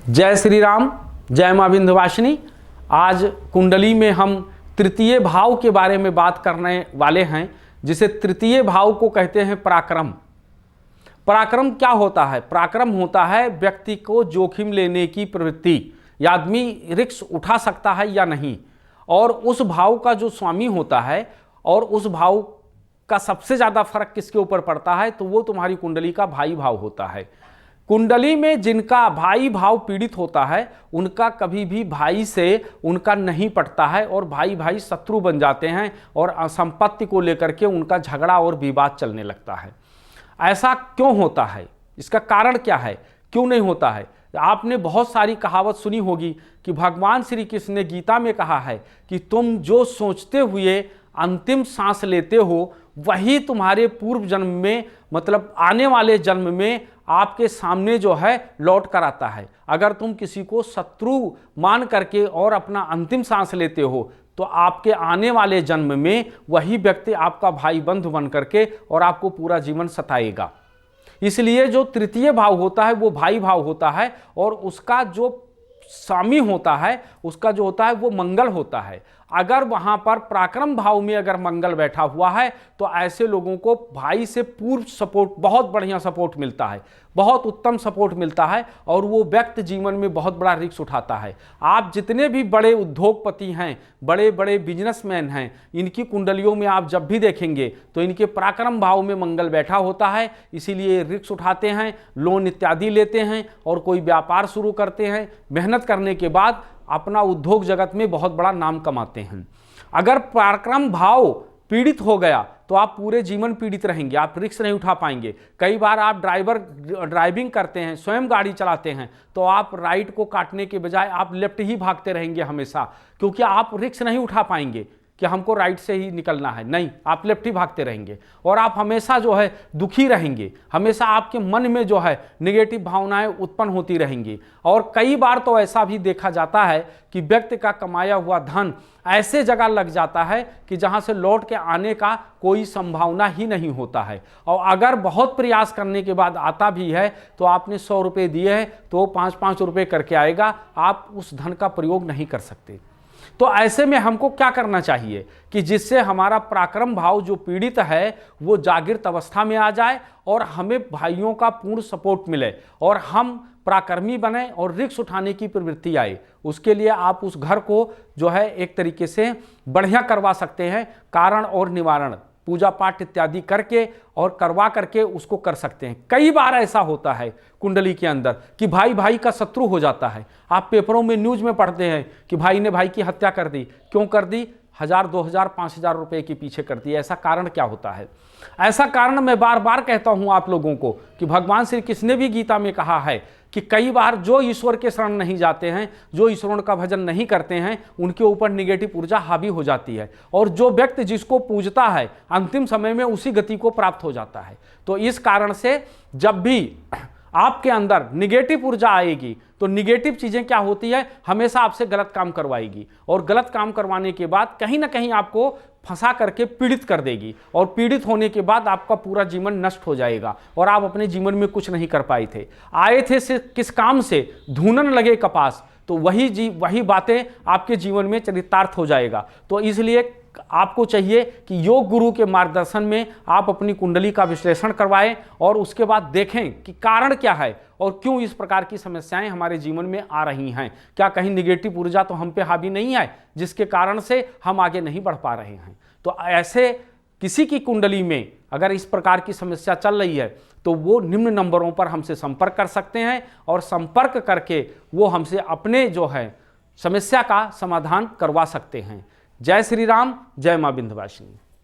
जय श्री राम, जय मां विंध्यवासिनी। आज कुंडली में हम तृतीय भाव के बारे में बात करने वाले हैं, जिसे तृतीय भाव को कहते हैं पराक्रम। पराक्रम क्या होता है? पराक्रम होता है व्यक्ति को जोखिम लेने की प्रवृत्ति, या आदमी रिस्क उठा सकता है या नहीं। और उस भाव का जो स्वामी होता है और उस भाव का सबसे ज़्यादा फर्क किसके ऊपर पड़ता है, तो वो तुम्हारी कुंडली का भाई भाव होता है। कुंडली में जिनका भाई भाव पीड़ित होता है उनका कभी भी भाई से उनका नहीं पटता है और भाई भाई शत्रु बन जाते हैं और संपत्ति को लेकर के उनका झगड़ा और विवाद चलने लगता है। ऐसा क्यों होता है? इसका कारण क्या है? क्यों नहीं होता है? आपने बहुत सारी कहावत सुनी होगी कि भगवान श्री कृष्ण ने गीता में कहा है कि तुम जो सोचते हुए अंतिम सांस लेते हो वही तुम्हारे पूर्व जन्म में, मतलब आने वाले जन्म में आपके सामने जो है लौट कर आता है। अगर तुम किसी को शत्रु मान करके और अपना अंतिम सांस लेते हो तो आपके आने वाले जन्म में वही व्यक्ति आपका भाई बंधु बन करके और आपको पूरा जीवन सताएगा। इसलिए जो तृतीय भाव होता है वो भाई भाव होता है और उसका जो स्वामी होता है, उसका जो होता है वो मंगल होता है। अगर वहां पर पराक्रम भाव में अगर मंगल बैठा हुआ है तो ऐसे लोगों को भाई से पूर्व सपोर्ट, बहुत बढ़िया सपोर्ट मिलता है, बहुत उत्तम सपोर्ट मिलता है और वो व्यक्ति जीवन में बहुत बड़ा रिस्क उठाता है। आप जितने भी बड़े उद्योगपति हैं, बड़े बड़े बिजनेसमैन हैं, इनकी कुंडलियों में आप जब भी देखेंगे तो इनके पराक्रम भाव में मंगल बैठा होता है। इसीलिए रिस्क उठाते हैं, लोन इत्यादि लेते हैं और कोई व्यापार शुरू करते हैं। मेहनत करने के बाद अपना उद्योग जगत में बहुत बड़ा नाम कमाते हैं। अगर पराक्रम भाव पीड़ित हो गया तो आप पूरे जीवन पीड़ित रहेंगे, आप रिस्क नहीं उठा पाएंगे। कई बार आप ड्राइविंग करते हैं, स्वयं गाड़ी चलाते हैं, तो आप राइट को काटने के बजाय आप लेफ्ट ही भागते रहेंगे हमेशा, क्योंकि आप रिस्क नहीं उठा पाएंगे कि हमको राइट से ही निकलना है। नहीं, आप लेफ्ट ही भागते रहेंगे और आप हमेशा जो है दुखी रहेंगे। हमेशा आपके मन में जो है नेगेटिव भावनाएं उत्पन्न होती रहेंगी। और कई बार तो ऐसा भी देखा जाता है कि व्यक्ति का कमाया हुआ धन ऐसे जगह लग जाता है कि जहां से लौट के आने का कोई संभावना ही नहीं होता है। और अगर बहुत प्रयास करने के बाद आता भी है तो आपने 100 रुपये दिए हैं तो 5-5 रुपये करके आएगा, आप उस धन का प्रयोग नहीं कर सकते। तो ऐसे में हमको क्या करना चाहिए कि जिससे हमारा पराक्रम भाव जो पीड़ित है वो जागृत अवस्था में आ जाए और हमें भाइयों का पूर्ण सपोर्ट मिले और हम पराक्रमी बने और रिस्क उठाने की प्रवृत्ति आए। उसके लिए आप उस घर को जो है एक तरीके से बढ़िया करवा सकते हैं। कारण और निवारण, पूजा पाठ इत्यादि करके और करवा करके उसको कर सकते हैं। कई बार ऐसा होता है कुंडली के अंदर कि भाई भाई का शत्रु हो जाता है। आप पेपरों में न्यूज में पढ़ते हैं कि भाई ने भाई की हत्या कर दी। क्यों कर दी? 1000, 2000, 5000 रुपए के पीछे कर दी। ऐसा कारण क्या होता है? ऐसा कारण मैं बार बार कहता हूं आप लोगों को कि भगवान श्री कृष्ण ने भी गीता में कहा है कि कई बार जो ईश्वर के शरण नहीं जाते हैं, जो ईश्वरों का भजन नहीं करते हैं, उनके ऊपर निगेटिव ऊर्जा हावी हो जाती है और जो व्यक्ति जिसको पूजता है अंतिम समय में उसी गति को प्राप्त हो जाता है। तो इस कारण से जब भी आपके अंदर निगेटिव ऊर्जा आएगी तो निगेटिव चीजें क्या होती है, हमेशा आपसे गलत काम करवाएगी और गलत काम करवाने के बाद कहीं ना कहीं आपको फंसा करके पीड़ित कर देगी और पीड़ित होने के बाद आपका पूरा जीवन नष्ट हो जाएगा और आप अपने जीवन में कुछ नहीं कर पाए थे। आए थे से किस काम से? धूनन लगे कपास, तो वही बातें आपके जीवन में चरितार्थ हो जाएगा। तो इसलिए आपको चाहिए कि योग गुरु के मार्गदर्शन में आप अपनी कुंडली का विश्लेषण करवाएं और उसके बाद देखें कि कारण क्या है और क्यों इस प्रकार की समस्याएं हमारे जीवन में आ रही हैं। क्या कहीं निगेटिव ऊर्जा तो हम पे हावी नहीं है जिसके कारण से हम आगे नहीं बढ़ पा रहे हैं? तो ऐसे किसी की कुंडली में अगर इस प्रकार की समस्या चल रही है तो वो निम्न नंबरों पर हमसे संपर्क कर सकते हैं और संपर्क करके वो हमसे अपने जो है समस्या का समाधान करवा सकते हैं। जय श्री राम, जय मां विंध्यवासिनी।